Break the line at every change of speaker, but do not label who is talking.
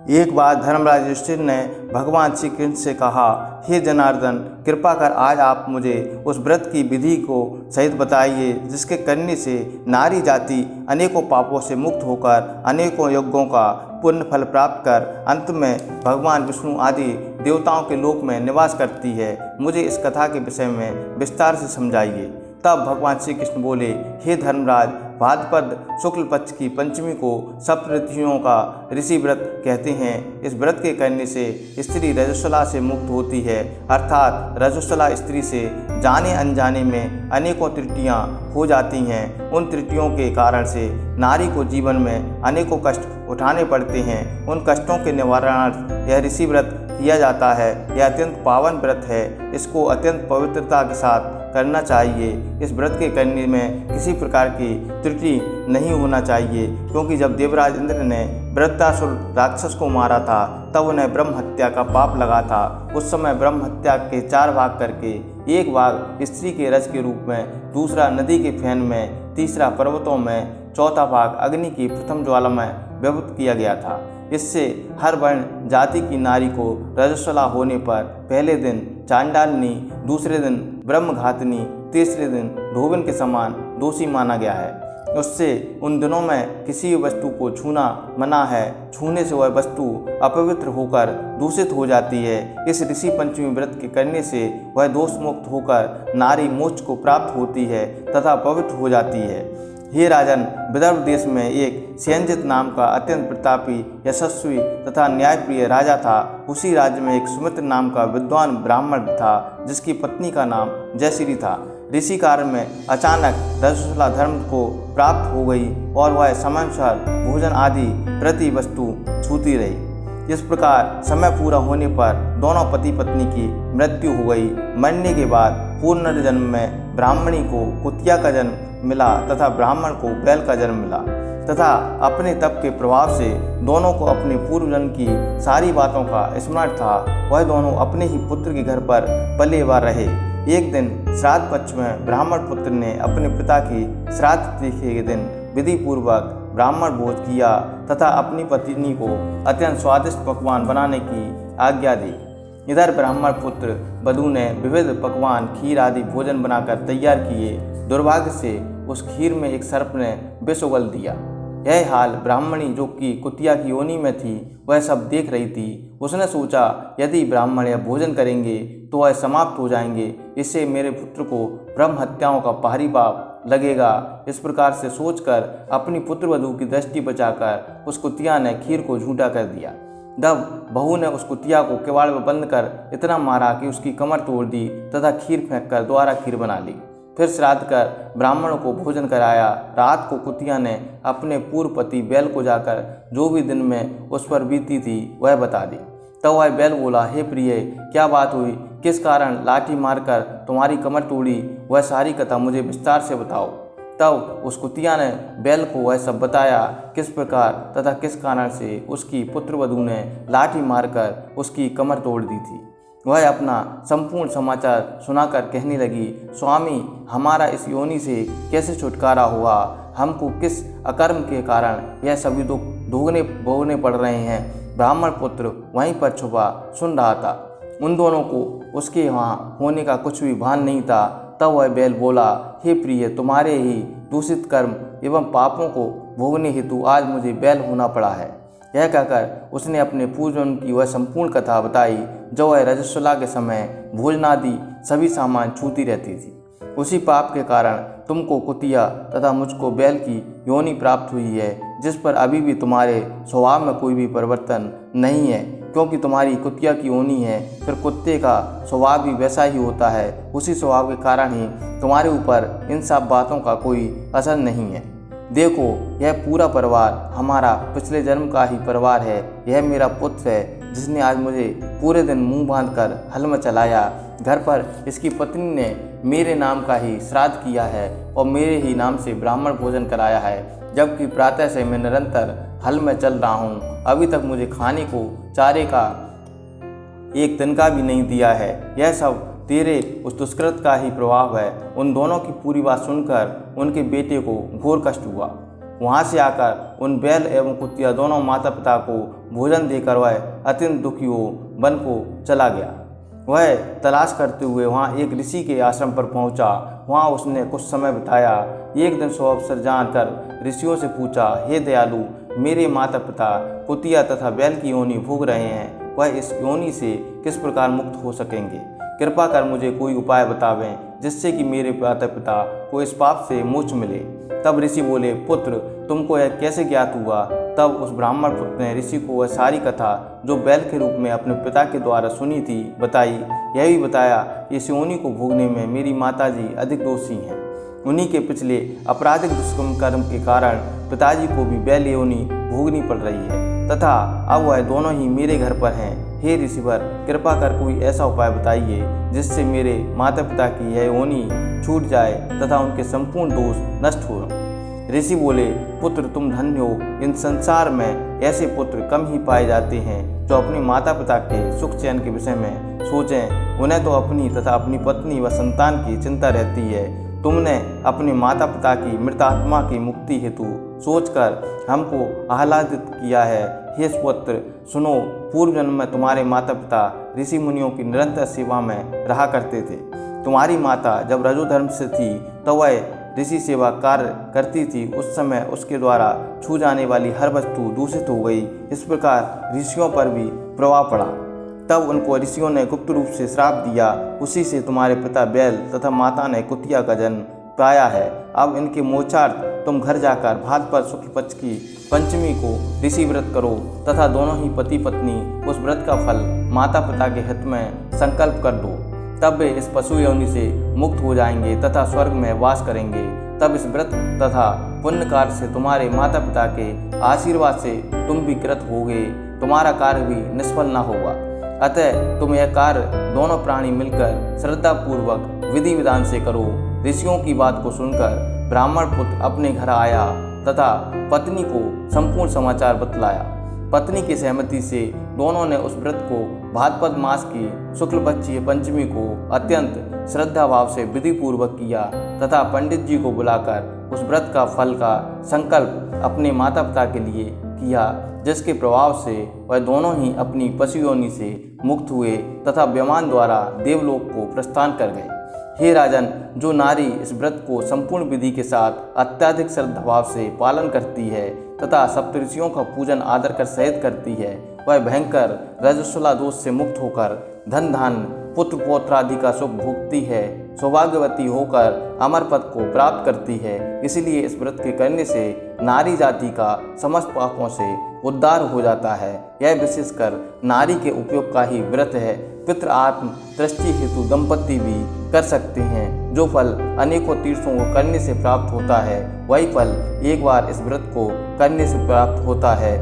एक बार धर्मराज युधिष्ठिर ने भगवान श्री कृष्ण से कहा, हे जनार्दन, कृपा कर आज आप मुझे उस व्रत की विधि को सहित बताइए जिसके करने से नारी जाति अनेकों पापों से मुक्त होकर अनेकों यज्ञों का पुण्य फल प्राप्त कर अंत में भगवान विष्णु आदि देवताओं के लोक में निवास करती है। मुझे इस कथा के विषय में विस्तार से समझाइए। तब भगवान श्री कृष्ण बोले, हे धर्मराज, भाद्रपद शुक्ल पक्ष की पंचमी को सप्त ऋषियों का ऋषि व्रत कहते हैं। इस व्रत के करने से स्त्री रजस्वला से मुक्त होती है, अर्थात रजस्वला स्त्री से जाने अनजाने में अनेकों त्रुटियां हो जाती हैं। उन त्रुटियों के कारण से नारी को जीवन में अनेकों कष्ट उठाने पड़ते हैं। उन कष्टों के निवारणार्थ यह ऋषि व्रत किया जाता है। यह अत्यंत पावन व्रत है। इसको अत्यंत पवित्रता के साथ करना चाहिए। इस व्रत के करने में किसी प्रकार की त्रुटि नहीं होना चाहिए, क्योंकि जब देवराज इंद्र ने वृत्रासुर राक्षस को मारा था तब उन्हें ब्रह्म हत्या का पाप लगा था। उस समय ब्रह्म हत्या के 4 भाग करके, एक भाग स्त्री के रज के रूप में, दूसरा नदी के फेन में, तीसरा पर्वतों में, चौथा भाग अग्नि की प्रथम ज्वाला में विभक्त किया गया था। इससे हर वर्ण जाति की नारी को रजस्वला होने पर पहले दिन चांडालिनी, दूसरे दिन ब्रह्मघातिनी, तीसरे दिन धोबिन के समान दोषी माना गया है। उससे उन दिनों में किसी वस्तु को छूना मना है। छूने से वह वस्तु अपवित्र होकर दूषित हो जाती है। इस ऋषि पंचमी व्रत के करने से वह दोष मुक्त होकर नारी मोक्ष को प्राप्त होती है तथा पवित्र हो जाती है। हे राजन, विदर्भ देश में एक सेंजित नाम का अत्यंत प्रतापी, यशस्वी तथा न्यायप्रिय राजा था। उसी राज्य में एक सुमित्र नाम का विद्वान ब्राह्मण था, जिसकी पत्नी का नाम जयश्री था। ऋषि काल में अचानक रजस्वला धर्म को प्राप्त हो गई और वह समानुसार भोजन आदि प्रति वस्तु छूती रही। इस प्रकार समय पूरा होने पर दोनों पति पत्नी की मृत्यु हो गई। मरने के बाद पुनर्जन्म में ब्राह्मणी को कुतिया का जन्म मिला तथा ब्राह्मण को बैल का जन्म मिला, तथा अपने तप के प्रभाव से दोनों को अपने पूर्व जन्म की सारी बातों का स्मरण था। वह दोनों अपने ही पुत्र के घर पर पले हुए रहे। एक दिन श्राद्ध पक्ष में ब्राह्मण पुत्र ने अपने पिता की श्राद्ध तिथि के दिन विधि पूर्वक ब्राह्मण भोज किया तथा अपनी पत्नी को अत्यंत स्वादिष्ट पकवान बनाने की आज्ञा दी। इधर ब्राह्मण पुत्र वधू ने विविध पकवान, खीर आदि भोजन बनाकर तैयार किए। दुर्भाग्य से उस खीर में एक सर्प ने विष उगल दिया। यह हाल ब्राह्मणी, जो कि कुतिया की योनि में थी, वह सब देख रही थी। उसने सोचा, यदि ब्राह्मण यह भोजन करेंगे तो वह समाप्त हो जाएंगे। इससे मेरे पुत्र को ब्रह्म हत्याओं का भारी पाप लगेगा। इस प्रकार से सोचकर अपनी पुत्रवधू की दृष्टि बचाकर उस कुतिया ने खीर को झूठा कर दिया। तब बहू ने उस कुतिया को किवाड़ में बंद कर इतना मारा कि उसकी कमर तोड़ दी तथा खीर फेंककर दोबारा खीर बना ली। फिर श्राद्ध कर ब्राह्मणों को भोजन कराया। रात को कुतिया ने अपने पूर्व पति बैल को जाकर जो भी दिन में उस पर बीती थी वह बता दी। तब वह बैल बोला, हे प्रिय, क्या बात हुई? किस कारण लाठी मारकर तुम्हारी कमर तोड़ी? वह सारी कथा मुझे विस्तार से बताओ। तब उस कुतिया ने बैल को वह सब बताया, किस प्रकार तथा किस कारण से उसकी पुत्रवधू ने लाठी मारकर उसकी कमर तोड़ दी थी। वह अपना संपूर्ण समाचार सुनाकर कहने लगी, स्वामी, हमारा इस योनि से कैसे छुटकारा हुआ? हमको किस अकर्म के कारण यह सभी दुख भोगने पड़ रहे हैं? ब्राह्मण पुत्र वहीं पर छुपा सुन रहा था। उन दोनों को उसके वहाँ होने का कुछ भी भान नहीं था। तब वह बैल बोला, हे प्रिय, तुम्हारे ही दूषित कर्म एवं पापों को भोगने हेतु आज मुझे बैल होना पड़ा है। यह कहकर उसने अपने पूर्वजन्म की वह संपूर्ण कथा बताई, जो वह रजस्वला के समय भोजनादि सभी सामान छूती रहती थी। उसी पाप के कारण तुमको कुतिया तथा मुझको बैल की योनि प्राप्त हुई है, जिस पर अभी भी तुम्हारे स्वभाव में कोई भी परिवर्तन नहीं है, क्योंकि तुम्हारी कुतिया की योनि है। फिर कुत्ते का स्वभाव भी वैसा ही होता है। उसी स्वभाव के कारण ही तुम्हारे ऊपर इन सब बातों का कोई असर नहीं है। देखो, यह पूरा परिवार हमारा पिछले जन्म का ही परिवार है। यह मेरा पुत्र है, जिसने आज मुझे पूरे दिन मुंह बांधकर हल में चलाया। घर पर इसकी पत्नी ने मेरे नाम का ही श्राद्ध किया है और मेरे ही नाम से ब्राह्मण भोजन कराया है, जबकि प्रातः से मैं निरंतर हल में चल रहा हूँ। अभी तक मुझे खाने को चारे का एक तिनका भी नहीं दिया है। यह सब तेरे उस दुष्कृत का ही प्रभाव है। उन दोनों की पूरी बात सुनकर उनके बेटे को घोर कष्ट हुआ। वहाँ से आकर उन बैल एवं कुतिया दोनों माता पिता को भोजन देकर वह अत्यंत दुखी हो वन को चला गया। वह तलाश करते हुए वहाँ एक ऋषि के आश्रम पर पहुँचा। वहाँ उसने कुछ समय बिताया। एक दिन सुअवसर जानकर ऋषियों से पूछा, हे दयालु, मेरे माता पिता कुतिया तथा बैल की योनि भोग रहे हैं, वह इस योनि से किस प्रकार मुक्त हो सकेंगे? कृपा कर मुझे कोई उपाय बतावें जिससे कि मेरे माता पिता को इस पाप से मोक्ष मिले। तब ऋषि बोले, पुत्र, तुमको यह कैसे ज्ञात हुआ? तब उस ब्राह्मण पुत्र ने ऋषि को वह सारी कथा जो बैल के रूप में अपने पिता के द्वारा सुनी थी बताई। यह भी बताया, इस योनि को भोगने में मेरी माताजी अधिक दोषी हैं। उन्हीं के पिछले आपराधिक दुष्कर्म कर्म के कारण पिताजी को भी बैल योनि भोगनी पड़ रही है तथा अब वह दोनों ही मेरे घर पर हैं। हे ऋषिवर, कृपा कर कोई ऐसा उपाय बताइए जिससे मेरे माता पिता की यह योनि छूट जाए तथा उनके संपूर्ण दोष नष्ट हो। ऋषि बोले, पुत्र, तुम धन्य हो। इन संसार में ऐसे पुत्र कम ही पाए जाते हैं जो अपने माता पिता के सुख चैन के विषय में सोचें। उन्हें तो अपनी तथा अपनी पत्नी व संतान की चिंता रहती है। तुमने अपने माता पिता की मृत आत्मा की मुक्ति हेतु सोचकर हमको आह्लादित किया है। हे पुत्र, सुनो, पूर्व जन्म में तुम्हारे माता पिता ऋषि मुनियों की निरंतर सेवा में रहा करते थे। तुम्हारी माता जब रजोधर्म से थी तो वह ऋषि सेवा कार्य करती थी। उस समय उसके द्वारा छू जाने वाली हर वस्तु दूषित हो गई। इस प्रकार ऋषियों पर भी प्रभाव पड़ा। तब उनको ऋषियों ने गुप्त रूप से श्राप दिया। उसी से तुम्हारे पिता बैल तथा माता ने कुतिया का जन्म पाया है। अब इनके मोक्षार्थ तुम घर जाकर भाद्रपद शुक्ल पक्ष की पंचमी को ऋषि व्रत करो तथा दोनों ही पति पत्नी उस व्रत का फल माता पिता के हित में संकल्प कर दो। तब वे इस पशु योनि से मुक्त हो जाएंगे तथा स्वर्ग में वास करेंगे। तब इस व्रत तथा पुण्य कार्य से तुम्हारे माता पिता के आशीर्वाद से तुम भी कृत होगे, तुम्हारा कार्य भी निष्फल न होगा। अतः तुम यह कार्य दोनों प्राणी मिलकर श्रद्धा पूर्वक विधि विधान से करो। ऋषियों की बात को सुनकर ब्राह्मण पुत्र अपने घर आया तथा पत्नी को संपूर्ण समाचार बतलाया। पत्नी की सहमति से दोनों ने उस व्रत को भाद्रपद मास की शुक्ल पक्षीय पंचमी को अत्यंत श्रद्धा भाव से विधि पूर्वक किया तथा पंडित जी को बुलाकर उस व्रत का फल का संकल्प अपने माता पिता के लिए किया, जिसके प्रभाव से वह दोनों ही अपनी पशु योनि से मुक्त हुए तथा विमान द्वारा देवलोक को प्रस्थान कर गए। हे राजन, जो नारी इस व्रत को संपूर्ण विधि के साथ अत्यधिक श्रद्धा भाव से पालन करती है तथा सप्तऋषियों का पूजन आदर कर सहित करती है, वह भयंकर रजस्वला दोष से मुक्त होकर धन धान्य पुत्र पौत्र आदि का सुख भोगती है, सौभाग्यवती होकर अमर पद को प्राप्त करती है। इसलिए इस व्रत के करने से नारी जाति का समस्त पापों से उद्धार हो जाता है। यह विशेषकर नारी के उपयोग का ही व्रत है। पितृ आत्म दृष्टि हेतु दंपति भी कर सकते हैं। जो फल अनेकों तीर्थों को करने से प्राप्त होता है, वही फल एक बार इस व्रत को करने से प्राप्त होता है।